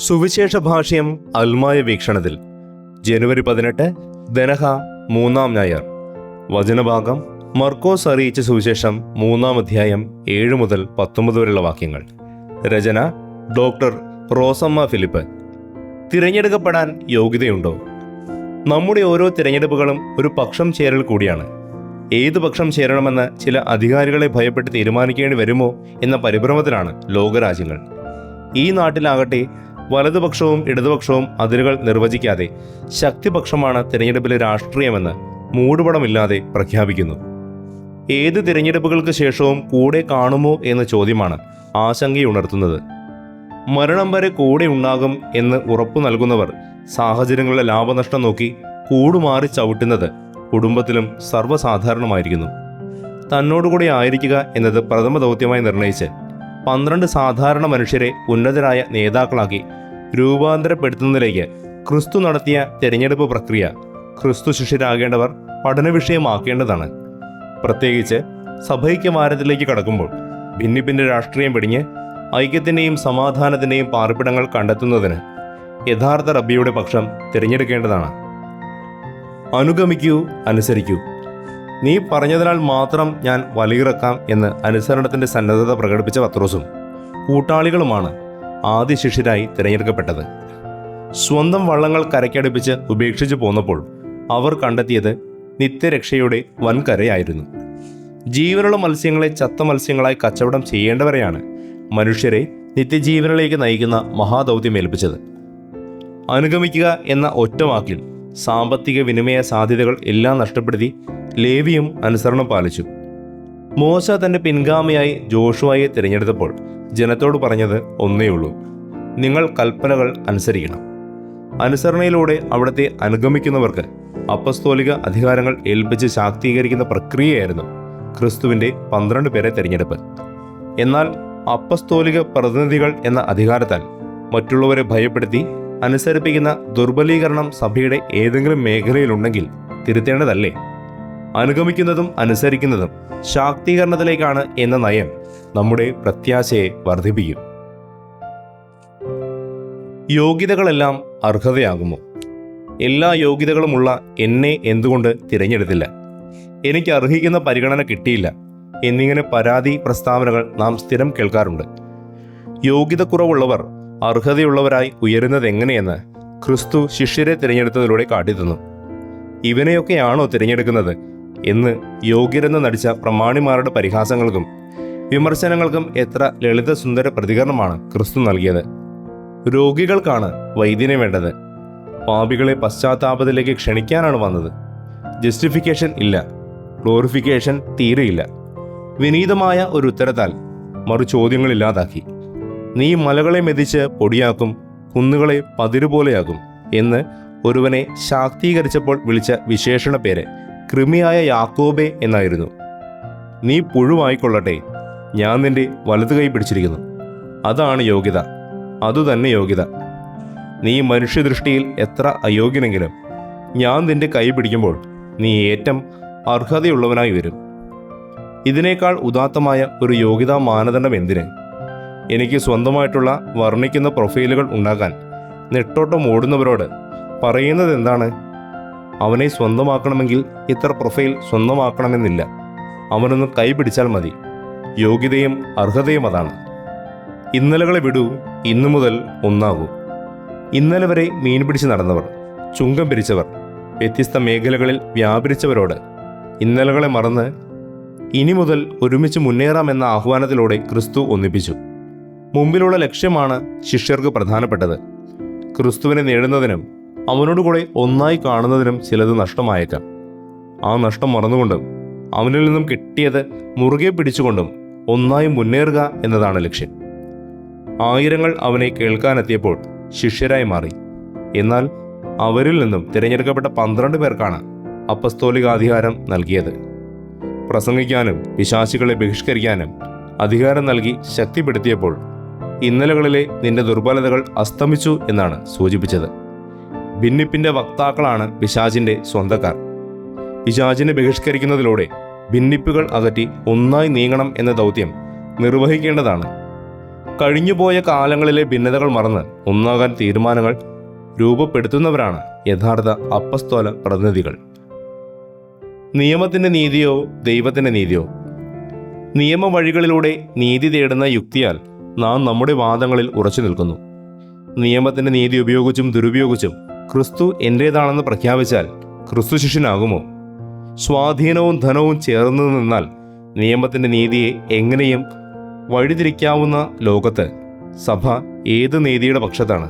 സുവിശേഷ ഭാഷ്യം അൽമായ വീക്ഷണത്തിൽ ജനുവരി 18 ദനഹ 3-ാം ഞായർ. വചനഭാഗം മർക്കോസ് അറിയിച്ച സുവിശേഷം 3-ാം അധ്യായം 7 മുതൽ 19 വരെയുള്ള വാക്യങ്ങൾ. രചന ഡോക്ടർ റോസമ്മ ഫിലിപ്പ്. തിരഞ്ഞെടുക്കപ്പെടാൻ യോഗ്യതയുണ്ടോ? നമ്മുടെ ഓരോ തിരഞ്ഞെടുപ്പുകളും ഒരു പക്ഷം ചേരൽ കൂടിയാണ്. ഏത് പക്ഷം ചേരണമെന്ന് ചില അധികാരികളെ ഭയപ്പെട്ട് തീരുമാനിക്കേണ്ടി വരുമോ എന്ന പരിഭ്രമത്തിലാണ് ലോകരാജ്യങ്ങൾ. ഈ നാട്ടിലാകട്ടെ വലതുപക്ഷവും ഇടതുപക്ഷവും അതിരുകൾ നിർവചിക്കാതെ ശക്തിപക്ഷമാണ് തിരഞ്ഞെടുപ്പിലെ രാഷ്ട്രീയമെന്ന് മൂടുപടമില്ലാതെ പ്രഖ്യാപിക്കുന്നു. ഏത് തിരഞ്ഞെടുപ്പുകൾക്ക് ശേഷവും കൂടെ കാണുമോ എന്ന ചോദ്യമാണ് ആശങ്കയുണർത്തുന്നത്. മരണം വരെ കൂടെ ഉണ്ടാകും എന്ന് ഉറപ്പു നൽകുന്നവർ സാഹചര്യങ്ങളുടെ ലാഭനഷ്ടം നോക്കി കൂടുമാറി ചവിട്ടുന്നത് കുടുംബത്തിലും സർവ്വസാധാരണമായിരിക്കുന്നു. തന്നോടുകൂടി ആയിരിക്കുക എന്നത് പ്രഥമ ദൗത്യമായി നിർണയിച്ച് 12 സാധാരണ മനുഷ്യരെ ഉന്നതരായ നേതാക്കളാക്കി രൂപാന്തരപ്പെടുത്തുന്നതിലേക്ക് ക്രിസ്തു നടത്തിയ തിരഞ്ഞെടുപ്പ് പ്രക്രിയ ക്രിസ്തു ശിഷ്യരാകേണ്ടവർ പഠനവിഷയമാക്കേണ്ടതാണ്. പ്രത്യേകിച്ച് സഭൈക്യവാരത്തിലേക്ക് കടക്കുമ്പോൾ ഭിന്നിപ്പിൻ്റെ രാഷ്ട്രീയം പിടിഞ്ഞ് ഐക്യത്തിൻ്റെയും സമാധാനത്തിൻ്റെയും പാർപ്പിടങ്ങൾ കണ്ടെത്തുന്നതിന് യഥാർത്ഥ റബ്ബിയുടെ പക്ഷം തിരഞ്ഞെടുക്കേണ്ടതാണ്. അനുഗമിക്കൂ, അനുസരിക്കൂ. നീ പറഞ്ഞതിനാൽ മാത്രം ഞാൻ വലയിറക്കാം എന്ന് അനുസരണത്തിൻ്റെ സന്നദ്ധത പ്രകടിപ്പിച്ച പത്രോസും കൂട്ടാളികളുമാണ് ആദ്യ ശിഷ്യരായി തിരഞ്ഞെടുക്കപ്പെട്ടത്. സ്വന്തം വള്ളങ്ങൾ കരയ്ക്കടുപ്പിച്ച് ഉപേക്ഷിച്ചു പോന്നപ്പോൾ അവർ കണ്ടെത്തിയത് നിത്യരക്ഷയുടെ വൻകരയായിരുന്നു. ജീവനുള്ള മത്സ്യങ്ങളെ ചത്ത മത്സ്യങ്ങളായി കച്ചവടം ചെയ്യേണ്ടവരെയാണ് മനുഷ്യരെ നിത്യജീവനിലേക്ക് നയിക്കുന്ന മഹാദൗത്യം ഏൽപ്പിച്ചത്. അനുഗമിക്കുക എന്ന ഒറ്റവാക്കിൽ സാമ്പത്തിക വിനിമയ സാധ്യതകൾ എല്ലാം നഷ്ടപ്പെടുത്തി ലേവിയും അനുസരണം പാലിച്ചു. മോശ തൻ്റെ പിൻഗാമിയായി ജോഷുവയെ തിരഞ്ഞെടുത്തപ്പോൾ ജനത്തോട് പറഞ്ഞത് ഒന്നേയുള്ളൂ: നിങ്ങൾ കൽപ്പനകൾ അനുസരിക്കണം. അനുസരണയിലൂടെ അവിടുത്തെ അനുഗമിക്കുന്നവർക്ക് അപ്പസ്തോലിക അധികാരങ്ങൾ ഏൽപ്പിച്ച് ശാക്തീകരിക്കുന്ന പ്രക്രിയയായിരുന്നു ക്രിസ്തുവിൻ്റെ 12 പേരെ തിരഞ്ഞെടുപ്പ്. എന്നാൽ അപ്പസ്തോലിക പ്രതിനിധികൾ എന്ന അധികാരത്താൽ മറ്റുള്ളവരെ ഭയപ്പെടുത്തി അനുസരിപ്പിക്കുന്ന ദുർബലീകരണം സഭയുടെ ഏതെങ്കിലും മേഖലയിലുണ്ടെങ്കിൽ തിരുത്തേണ്ടതല്ലേ? അനുഗമിക്കുന്നതും അനുസരിക്കുന്നതും ശാക്തീകരണത്തിലേക്കാണ് എന്ന നയം നമ്മുടെ പ്രത്യാശയെ വർദ്ധിപ്പിക്കും. യോഗ്യതകളെല്ലാം അർഹതയാകുമോ? എല്ലാ യോഗ്യതകളുമുള്ള എന്നെ എന്തുകൊണ്ട് തിരഞ്ഞെടുത്തില്ല? എനിക്ക് അർഹിക്കുന്ന പരിഗണന കിട്ടിയില്ല എന്നിങ്ങനെ പരാതി പ്രസ്താവനകൾ നാം സ്ഥിരം കേൾക്കാറുണ്ട്. യോഗ്യതക്കുറവുള്ളവർ അർഹതയുള്ളവരായി ഉയരുന്നത് എങ്ങനെയെന്ന് ക്രിസ്തു ശിഷ്യരെ തിരഞ്ഞെടുത്തതിലൂടെ കാട്ടിത്തന്നു. ഇവനെയൊക്കെയാണോ തിരഞ്ഞെടുക്കുന്നത് എന്ന് യോഗ്യരെന്ന് നടിച്ച പ്രമാണിമാരുടെ പരിഹാസങ്ങൾക്കും വിമർശനങ്ങൾക്കും എത്ര ലളിതസുന്ദര പ്രതികരണമാണ് ക്രിസ്തു നൽകിയത്. രോഗികൾക്കാണ് വൈദ്യനെ വേണ്ടത്. പാപികളെ പശ്ചാത്താപത്തിലേക്ക് ക്ഷണിക്കാനാണ് വന്നത്. ജസ്റ്റിഫിക്കേഷൻ ഇല്ല, ഗ്ലോറിഫിക്കേഷൻ തീരെയില്ല. വിനീതമായ ഒരു ഉത്തരത്താൽ മറു ചോദ്യങ്ങളില്ലാതാക്കി. നീ മലകളെ മെതിച്ച് പൊടിയാക്കും, കുന്നുകളെ പതിരുപോലെയാകും എന്ന് ഒരുവനെ ശാക്തീകരിച്ചപ്പോൾ വിളിച്ച വിശേഷണ പേര് കൃമിയായ യാക്കോബേ എന്നായിരുന്നു. നീ പുഴുവായിക്കൊള്ളട്ടെ, ഞാൻ നിന്റെ വലതു കൈ പിടിച്ചിരിക്കുന്നു. അതാണ് യോഗ്യത, അതുതന്നെ യോഗ്യത. നീ മനുഷ്യദൃഷ്ടിയിൽ എത്ര അയോഗ്യനെങ്കിലും ഞാൻ നിന്റെ കൈ പിടിക്കുമ്പോൾ നീ ഏറ്റവും അർഹതയുള്ളവനായി വരും. ഇതിനേക്കാൾ ഉദാത്തമായ ഒരു യോഗ്യതാ മാനദണ്ഡം എന്തിന്? എനിക്ക് സ്വന്തമായിട്ടുള്ള വർണ്ണിക്കുന്ന പ്രൊഫൈലുകൾ ഉണ്ടാക്കാൻ നെട്ടോട്ടം ഓടുന്നവരോട് പറയുന്നത് എന്താണ്? അവനെ സ്വന്തമാക്കണമെങ്കിൽ ഇത്ര പ്രൊഫൈൽ സ്വന്തമാക്കണമെന്നില്ല. അവനൊന്ന് കൈ പിടിച്ചാൽ മതി. യോഗ്യതയും അർഹതയും അതാണ്. ഇന്നലകളെ വിടൂ, ഇന്നു മുതൽ ഒന്നാകൂ. ഇന്നലെ വരെ മീൻ പിടിച്ച് നടന്നവർ, ചുങ്കം പിരിച്ചവർ, വ്യത്യസ്ത മേഖലകളിൽ വ്യാപരിച്ചവരോട് ഇന്നലകളെ മറന്ന് ഇനി മുതൽ ഒരുമിച്ച് മുന്നേറാമെന്ന ആഹ്വാനത്തിലൂടെ ക്രിസ്തു ഒന്നിപ്പിച്ചു. മുമ്പിലുള്ള ലക്ഷ്യമാണ് ശിഷ്യർക്ക് പ്രധാനപ്പെട്ടത്. ക്രിസ്തുവിനെ നേടുന്നതിനും അവനോടുകൂടെ ഒന്നായി കാണുന്നതിനും ചിലത് നഷ്ടമായേക്കാം. ആ നഷ്ടം മറന്നുകൊണ്ടും അവനിൽ നിന്നും കിട്ടിയത് മുറുകെ പിടിച്ചുകൊണ്ടും ഒന്നായി മുന്നേറുക എന്നതാണ് ലക്ഷ്യം. ആയിരങ്ങൾ അവനെ കേൾക്കാനെത്തിയപ്പോൾ ശിഷ്യരായി മാറി. എന്നാൽ അവരിൽ നിന്നും തിരഞ്ഞെടുക്കപ്പെട്ട 12 പേർക്കാണ് അപ്പസ്തോലികാധികാരം നൽകിയത്. പ്രസംഗിക്കാനും പിശാചുക്കളെ ബഹിഷ്കരിക്കാനും അധികാരം നൽകി ശക്തിപ്പെടുത്തിയപ്പോൾ ഇന്നലകളിലെ നിന്റെ ദുർബലതകൾ അസ്തമിച്ചു എന്നാണ് സൂചിപ്പിച്ചത്. ഭിന്നിപ്പിൻ്റെ വക്താക്കളാണ് പിശാചിൻ്റെ സ്വന്തക്കാർ. പിശാചിനെ ബഹിഷ്കരിക്കുന്നതിലൂടെ ഭിന്നിപ്പുകൾ അകറ്റി ഒന്നായി നീങ്ങണം എന്ന ദൗത്യം നിർവഹിക്കേണ്ടതാണ്. കഴിഞ്ഞുപോയ കാലങ്ങളിലെ ഭിന്നതകൾ മറന്ന് ഒന്നാകാൻ തീരുമാനങ്ങൾ രൂപപ്പെടുത്തുന്നവരാണ് യഥാർത്ഥ അപ്പസ്തോല പ്രതിനിധികൾ. നിയമത്തിൻ്റെ നീതിയോ ദൈവത്തിൻ്റെ നീതിയോ? നിയമവഴികളിലൂടെ നീതി തേടുന്ന യുക്തിയാൽ നാം നമ്മുടെ വാദങ്ങളിൽ ഉറച്ചു നിൽക്കുന്നു. നിയമത്തിൻ്റെ നീതി ഉപയോഗിച്ചും ദുരുപയോഗിച്ചും ക്രിസ്തു എൻ്റേതാണെന്ന് പ്രഖ്യാപിച്ചാൽ ക്രിസ്തു ശിഷ്യനാകുമോ? സ്വാധീനവും ധനവും ചേർന്നു നിന്നാൽ നിയമത്തിൻ്റെ നീതിയെ എങ്ങനെയും വഴിതിരിക്കാവുന്ന ലോകത്ത് സഭ ഏത് നീതിയുടെ പക്ഷത്താണ്?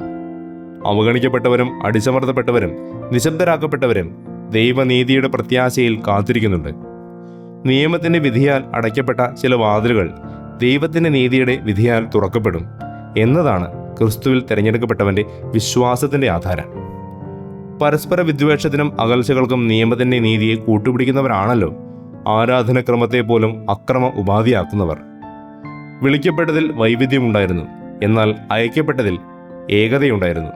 അവഗണിക്കപ്പെട്ടവരും അടിച്ചമർത്തപ്പെട്ടവരും നിശബ്ദരാക്കപ്പെട്ടവരും ദൈവനീതിയുടെ പ്രത്യാശയിൽ കാത്തിരിക്കുന്നുണ്ട്. നിയമത്തിൻ്റെ വിധിയാൽ അടയ്ക്കപ്പെട്ട ചില വാതിലുകൾ ദൈവത്തിൻ്റെ നീതിയുടെ വിധിയാൽ തുറക്കപ്പെടും എന്നതാണ് ക്രിസ്തുവിൽ തിരഞ്ഞെടുക്കപ്പെട്ടവൻ്റെ വിശ്വാസത്തിൻ്റെ ആധാരം. പരസ്പര വിദ്വേഷത്തിനും അകൽച്ചകൾക്കും നിയമത്തിൻ്റെ നീതിയെ കൂട്ടുപിടിക്കുന്നവരാണല്ലോ ആരാധനക്രമത്തെ പോലും അക്രമ ഉപാധിയാക്കുന്നവർ. വിളിക്കപ്പെട്ടതിൽ വൈവിധ്യമുണ്ടായിരുന്നു, എന്നാൽ അയക്കപ്പെട്ടതിൽ ഏകതയുണ്ടായിരുന്നു.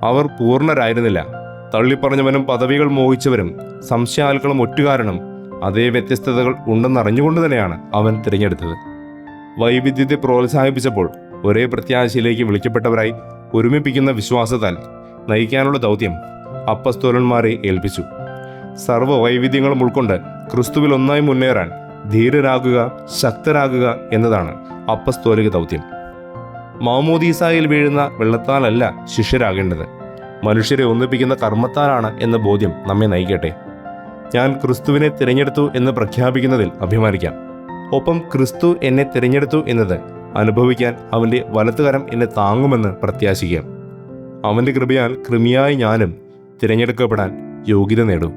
അവർ പൂർണ്ണരായിരുന്നില്ല. തള്ളിപ്പറഞ്ഞവനും പദവികൾ മോഹിച്ചവരും സംശയാലുക്കളും ഒറ്റുകാരനും അതേ വ്യത്യസ്തതകൾ ഉണ്ടെന്നറിഞ്ഞുകൊണ്ട് തന്നെയാണ് അവൻ തിരഞ്ഞെടുത്തത്. വൈവിധ്യത്തെ പ്രോത്സാഹിപ്പിച്ചപ്പോൾ ഒരേ പ്രത്യാശയിലേക്ക് വിളിക്കപ്പെട്ടവരായി ഒരുമിപ്പിക്കുന്ന വിശ്വാസത്താൽ നയിക്കാനുള്ള ദൗത്യം അപ്പസ്തോലന്മാരെ ഏൽപ്പിച്ചു. സർവ്വ വൈവിധ്യങ്ങളും ഉൾക്കൊണ്ട് ക്രിസ്തുവിൽ ഒന്നായി മുന്നേറാൻ ധീരരാകുക, ശക്തരാകുക എന്നതാണ് അപ്പസ്തോലിക ദൗത്യം. മാമോദീസായിൽ വീഴുന്ന വെള്ളത്താലല്ല ശിഷ്യരാകേണ്ടത്, മനുഷ്യരെ ഒന്നിപ്പിക്കുന്ന കർമ്മത്താലാണ് എന്ന ബോധ്യം നമ്മെ നയിക്കട്ടെ. ഞാൻ ക്രിസ്തുവിനെ തിരഞ്ഞെടുത്തു എന്ന് പ്രഖ്യാപിക്കുന്നതിൽ അഭിമാനിക്കാം. ഒപ്പം ക്രിസ്തു എന്നെ തിരഞ്ഞെടുത്തു എന്നത് അനുഭവിക്കാൻ അവൻ്റെ വലത്തുകരം എന്നെ താങ്ങുമെന്ന് പ്രത്യാശിക്കാം. അവൻ്റെ കൃപയാൽ കൃമിയായി ഞാനും തിരഞ്ഞെടുക്കപ്പെടാൻ യോഗ്യത നേടും.